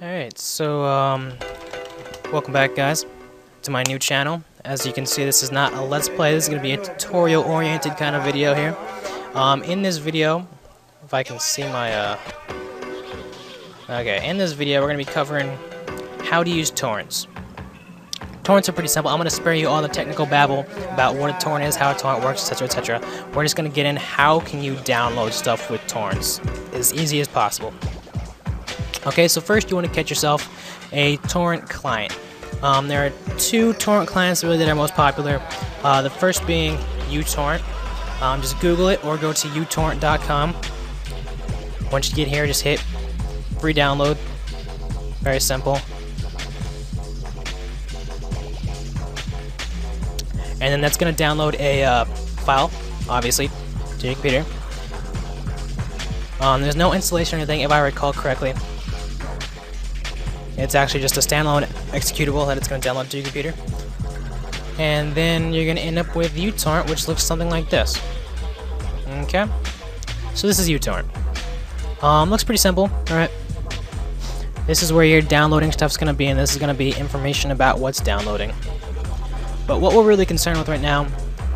Alright, so welcome back guys to my new channel. As you can see, this is not a let's play, this is going to be a tutorial oriented kind of video here. In this video, if I can see my okay, in this video we're going to be covering how to use torrents. Torrents are pretty simple. I'm going to spare you all the technical babble about what a torrent is, how a torrent works, etc, etc. We're just going to get in how can you download stuff with torrents as easy as possible. Okay, so first you want to get yourself a torrent client. There are two torrent clients really that are most popular. The first being uTorrent. Just Google it or go to utorrent.com. Once you get here, just hit free download. Very simple. And then that's going to download a file, obviously, to your computer. There's no installation or anything, if I recall correctly. It's actually just a standalone executable that it's going to download to your computer. And then you're going to end up with uTorrent, which looks something like this. Okay? So this is uTorrent. Looks pretty simple, alright? This is where your downloading stuff's going to be, and this is going to be information about what's downloading. But what we're really concerned with right now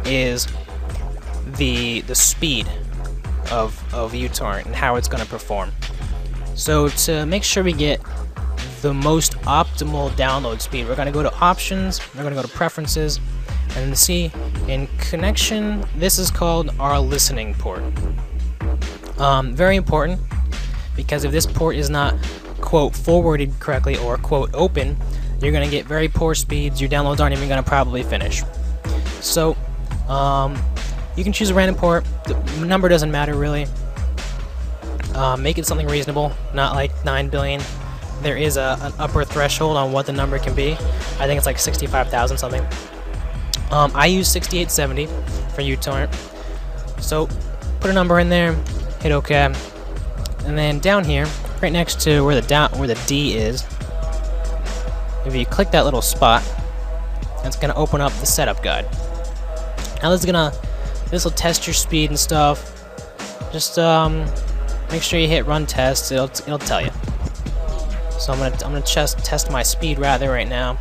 is the speed of uTorrent and how it's going to perform. So to make sure we get the most optimal download speed, we're going to go to options, we're going to go to preferences, and then see in connection, this is called our listening port. Very important, because if this port is not quote forwarded correctly or quote open, you're going to get very poor speeds, your downloads aren't even going to probably finish. So you can choose a random port, the number doesn't matter really. Make it something reasonable, not like 9 billion. There is an upper threshold on what the number can be. I think it's like 65,000 something. I use 6870 for uTorrent. So put a number in there, hit OK, and then down here, right next to where the D is, if you click that little spot, it's gonna open up the setup guide. Now this will test your speed and stuff. Just make sure you hit run test. It'll tell you. So I'm gonna test my speed rather right now.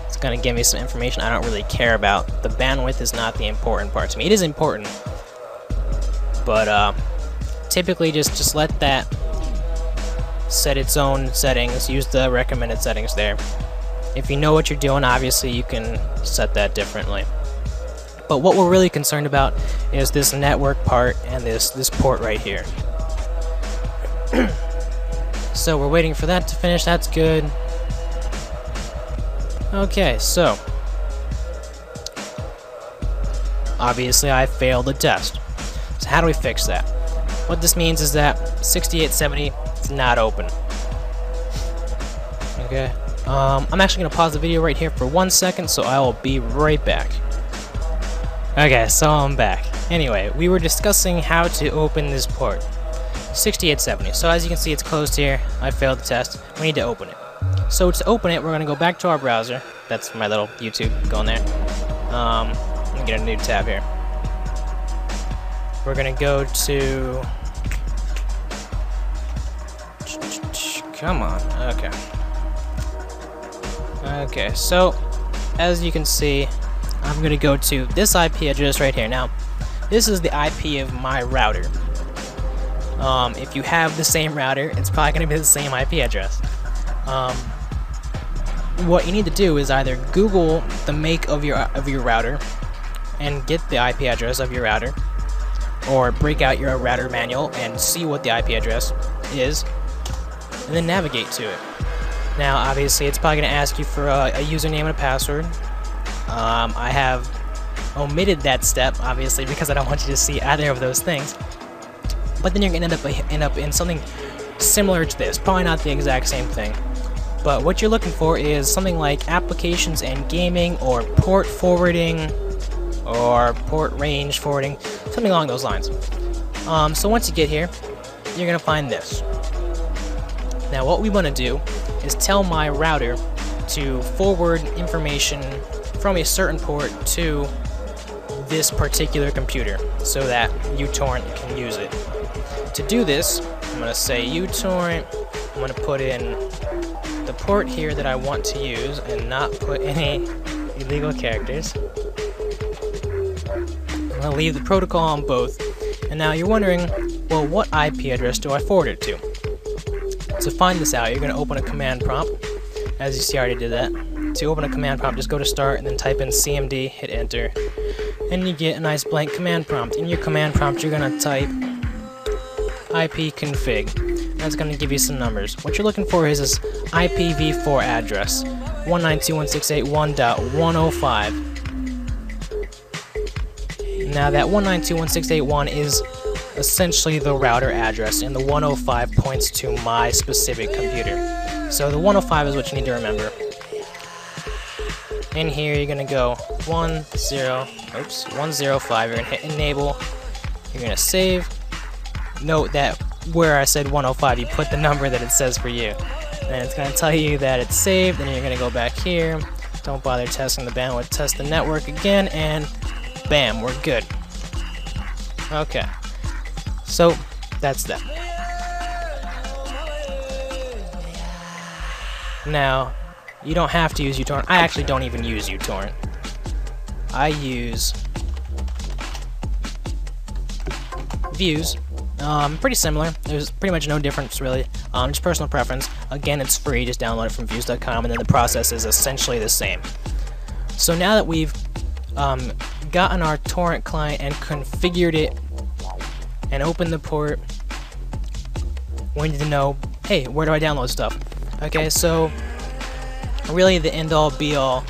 It's gonna give me some information I don't really care about. The bandwidth is not the important part to me. It is important, but typically just let that set its own settings. Use the recommended settings there. If you know what you're doing, obviously you can set that differently. But what we're really concerned about is this network part and this port right here. So we're waiting for that to finish. That's good. Okay, so obviously I failed the test. So how do we fix that? What this means is that 6870 is not open. Okay. I'm actually going to pause the video right here for 1 second, so I will be right back. Okay, so I'm back. Anyway, we were discussing how to open this port. 6870. So as you can see, it's closed here. I failed the test. We need to open it. So to open it, we're going to go back to our browser. That's my little YouTube going there. Let me get a new tab here. We're going to go to... Come on. Okay. Okay, so as you can see, I'm going to go to this IP address right here. Now, this is the IP of my router. If you have the same router, it's probably going to be the same IP address. What you need to do is either Google the make of your router and get the IP address of your router, or break out your router manual and see what the IP address is, and then navigate to it. Now, obviously, it's probably going to ask you for a username and a password. I have omitted that step, obviously, because I don't want you to see either of those things. But then you're going to end up in something similar to this. Probably not the exact same thing. But what you're looking for is something like applications and gaming, or port forwarding, or port range forwarding, something along those lines. So once you get here, you're going to find this. Now what we want to do is tell my router to forward information from a certain port to this particular computer so that uTorrent can use it. To do this, I'm going to say uTorrent I'm going to put in the port here that I want to use and not put any illegal characters. I'm going to leave the protocol on both. And now you're wondering, well, what IP address do I forward it to? To find this out, you're going to open a command prompt. As you see, I already did that. To open a command prompt, just go to start and then type in CMD, hit enter, and you get a nice blank command prompt. In your command prompt, you're going to type ipconfig. That's going to give you some numbers. What you're looking for is this IPv4 address, 192.168.1.105. Now that 192.168.1 is essentially the router address, and the 105 points to my specific computer. So the 105 is what you need to remember. In here, you're going to go 105. You're going to hit enable. You're going to save. Note that where I said 105, you put the number that it says for you. And it's going to tell you that it's saved, and you're going to go back here. Don't bother testing the bandwidth, test the network again, and bam, we're good. Okay. So, that's that. Now, you don't have to use uTorrent. I actually don't even use uTorrent. I use Views. Pretty similar. There's pretty much no difference, really. Just personal preference. Again, it's free. Just download it from views.com, and then the process is essentially the same. So now that we've gotten our torrent client and configured it and opened the port, we need to know, hey, where do I download stuff? Okay, so really the end-all be-all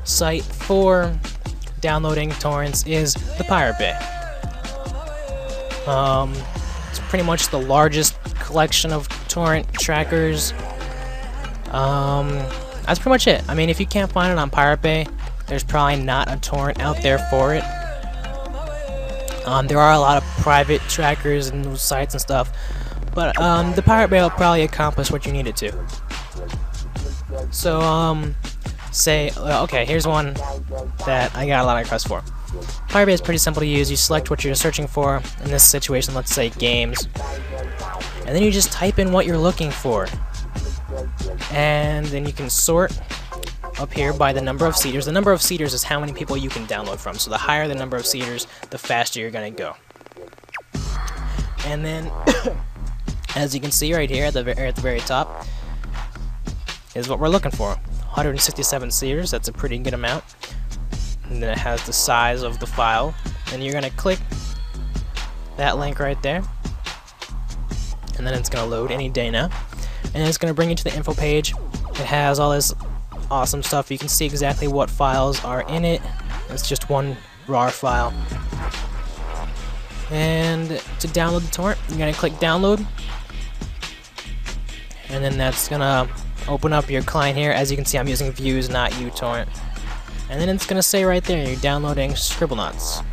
site for downloading torrents is the Pirate Bay. It's pretty much the largest collection of torrent trackers. That's pretty much it. I mean, if you can't find it on Pirate Bay, there's probably not a torrent out there for it. There are a lot of private trackers and sites and stuff, but the Pirate Bay will probably accomplish what you need it to. So, say, okay, here's one that I got a lot of requests for. Pirate Bay is pretty simple to use. You select what you're searching for. In this situation, let's say games. And then you just type in what you're looking for. And then you can sort up here by the number of seeders. The number of seeders is how many people you can download from. So the higher the number of seeders, the faster you're going to go. And then, as you can see right here at the very top, is what we're looking for. 167 seeders, that's a pretty good amount. And then it has the size of the file. And you're going to click that link right there. And then it's going to load any day now. And it's going to bring you to the info page. It has all this awesome stuff. You can see exactly what files are in it. It's just one RAR file. And to download the torrent, you're going to click download. And then that's going to open up your client here. As you can see, I'm using Views, not uTorrent. And then it's going to say right there, you're downloading Scribblenauts.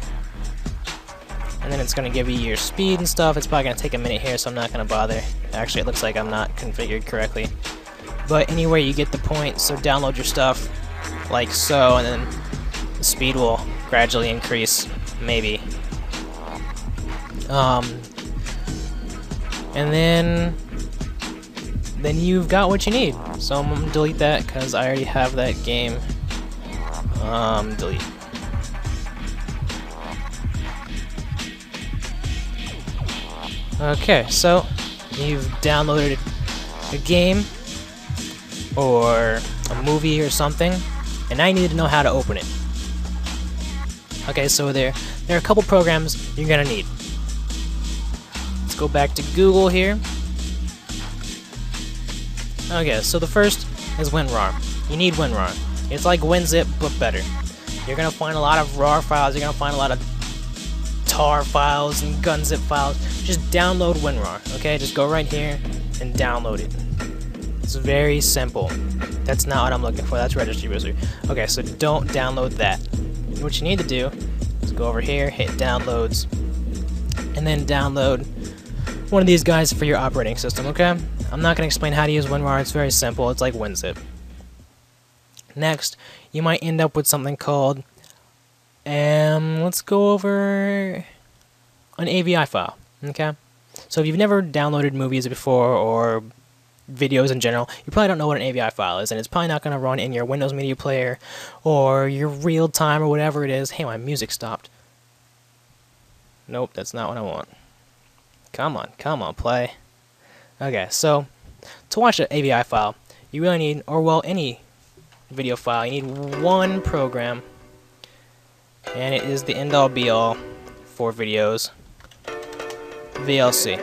And then it's going to give you your speed and stuff. It's probably going to take a minute here, so I'm not going to bother. Actually, it looks like I'm not configured correctly. But anyway, you get the point, so download your stuff like so, and then the speed will gradually increase, maybe. And then you've got what you need. So I'm going to delete that because I already have that game. Delete. Okay, so you've downloaded a game or a movie or something, and now you need to know how to open it. Okay, so there are a couple programs you're gonna need. Let's go back to Google here. Okay, so the first is WinRAR. You need WinRAR. It's like WinZip, but better. You're gonna find a lot of RAR files. You're gonna find a lot of tar files and gunzip files. Just download WinRAR, okay? Just go right here and download it. It's very simple. That's not what I'm looking for. That's Registry Wizard. Okay, so don't download that. What you need to do is go over here, hit downloads, and then download one of these guys for your operating system, okay? I'm not going to explain how to use WinRAR. It's very simple. It's like WinZip. Next, you might end up with something called, let's go over an AVI file, okay? So if you've never downloaded movies before or videos in general, you probably don't know what an AVI file is, and it's probably not going to run in your Windows Media Player or your real time or whatever it is. Hey, my music stopped. Nope, that's not what I want. Come on, play. Okay, so to watch an AVI file, you really need, or well, any video file, you need one program, and it is the end-all be-all for videos, VLC.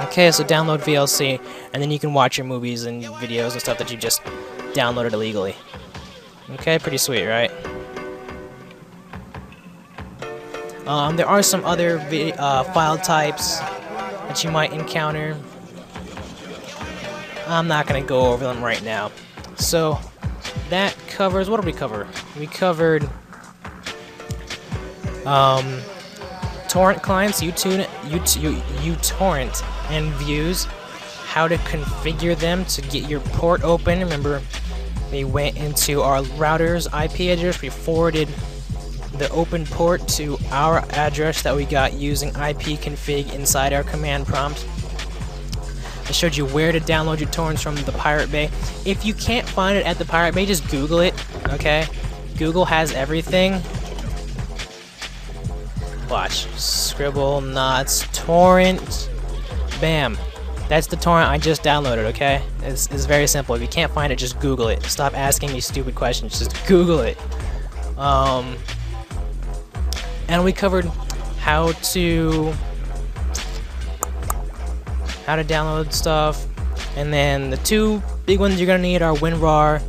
Okay, so download VLC, and then you can watch your movies and videos and stuff that you just downloaded illegally. Okay, pretty sweet, right? There are some other file types that you might encounter. I'm not going to go over them right now. So that covers, what did we cover? We covered torrent clients, uTorrent, and views, how to configure them to get your port open. Remember, we went into our router's IP address, we forwarded the open port to our address that we got using ipconfig inside our command prompt. I showed you where to download your torrents from the Pirate Bay. If you can't find it at the Pirate Bay, just Google it, okay? Google has everything. Watch. Scribble Knots torrent. Bam. That's the torrent I just downloaded, okay? It's very simple. If you can't find it, just Google it. Stop asking me stupid questions. Just Google it. And we covered how to download stuff, and then the two big ones you're gonna need are WinRAR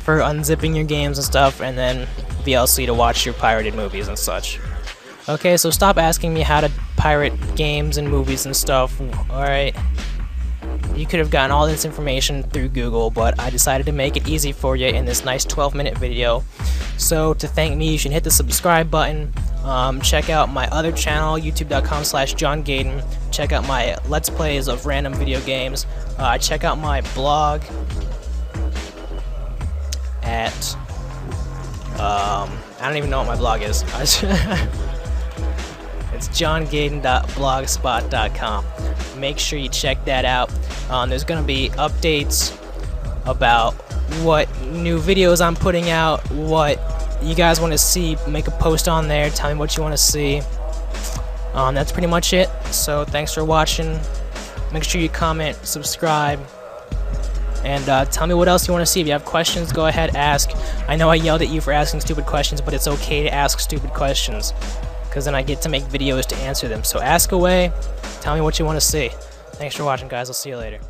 for unzipping your games and stuff, and then VLC to watch your pirated movies and such. Okay, so stop asking me how to pirate games and movies and stuff. Alright, you could have gotten all this information through Google, but I decided to make it easy for you in this nice 12-minute video. So to thank me, you should hit the subscribe button. Check out my other channel, youtube.com/JohnGayden. Check out my Let's Plays of random video games. Check out my blog at, I don't even know what my blog is. It's johngayden.blogspot.com. Make sure you check that out. There's going to be updates about what new videos I'm putting out, what you guys want to see. Make a post on there, tell me what you want to see. That's pretty much it. So thanks for watching. Make sure you comment, subscribe, and tell me what else you want to see. If you have questions, go ahead, ask. I know I yelled at you for asking stupid questions, but it's okay to ask stupid questions, because then I get to make videos to answer them. So ask away, tell me what you want to see. Thanks for watching, guys. I'll see you later.